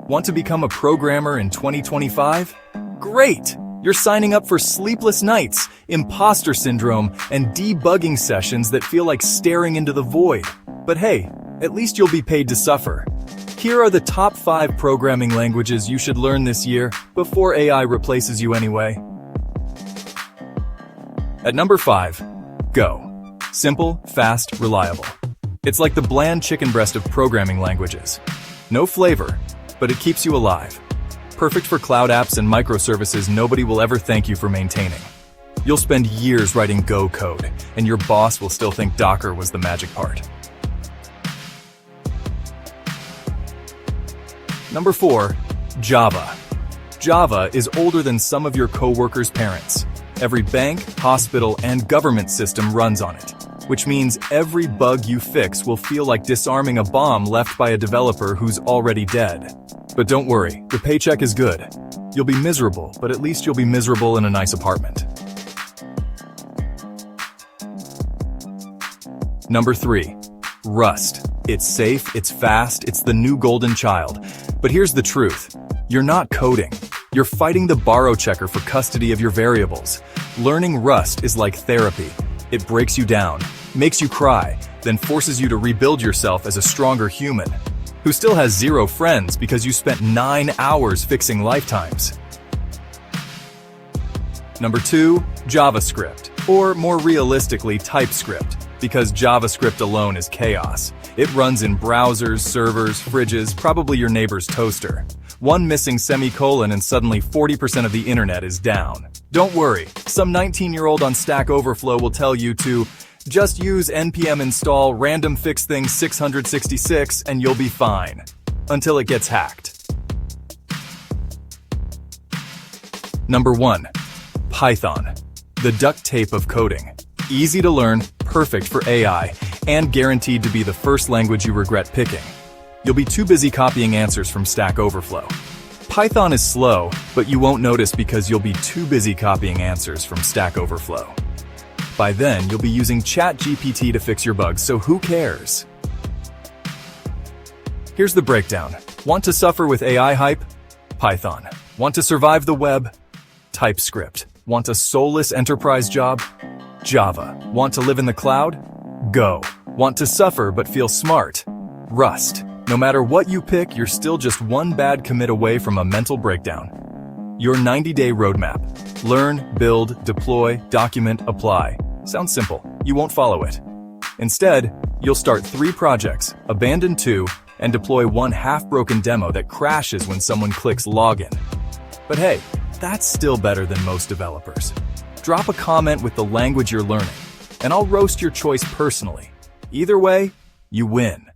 Want to become a programmer in 2025? Great! You're signing up for sleepless nights, imposter syndrome, and debugging sessions that feel like staring into the void. But hey, at least you'll be paid to suffer. Here are the top 5 programming languages you should learn this year before AI replaces you anyway. At number 5, Go. Simple, fast, reliable. It's like the bland chicken breast of programming languages. No flavor, but it keeps you alive. Perfect for cloud apps and microservices nobody will ever thank you for maintaining. You'll spend years writing Go code, and your boss will still think Docker was the magic part. Number 4, Java. Java is older than some of your coworkers' parents. Every bank, hospital, and government system runs on it, which means every bug you fix will feel like disarming a bomb left by a developer who's already dead. But don't worry, the paycheck is good. You'll be miserable, but at least you'll be miserable in a nice apartment. Number 3, Rust. It's safe, it's fast, it's the new golden child. But here's the truth. You're not coding. You're fighting the borrow checker for custody of your variables. Learning Rust is like therapy. It breaks you down, makes you cry, then forces you to rebuild yourself as a stronger human, who still has 0 friends because you spent 9 hours fixing lifetimes. Number 2, JavaScript, or more realistically, TypeScript, because JavaScript alone is chaos. It runs in browsers, servers, fridges, probably your neighbor's toaster. One missing semicolon and suddenly 40% of the internet is down. Don't worry, some 19-year-old on Stack Overflow will tell you to just use npm install random fix thing 666 and you'll be fine. Until it gets hacked. Number 1, Python. The duct tape of coding. Easy to learn, perfect for AI, and guaranteed to be the first language you regret picking. You'll be too busy copying answers from Stack Overflow. Python is slow, but you won't notice because you'll be too busy copying answers from Stack Overflow. By then, you'll be using ChatGPT to fix your bugs, so who cares? Here's the breakdown. Want to suffer with AI hype? Python. Want to survive the web? TypeScript. Want a soulless enterprise job? Java. Want to live in the cloud? Go. Want to suffer but feel smart? Rust. No matter what you pick, you're still just one bad commit away from a mental breakdown. Your 90-day roadmap. Learn, build, deploy, document, apply. Sounds simple. You won't follow it. Instead, you'll start 3 projects, abandon 2, and deploy 1 half-broken demo that crashes when someone clicks login. But hey, that's still better than most developers. Drop a comment with the language you're learning, and I'll roast your choice personally. Either way, you win.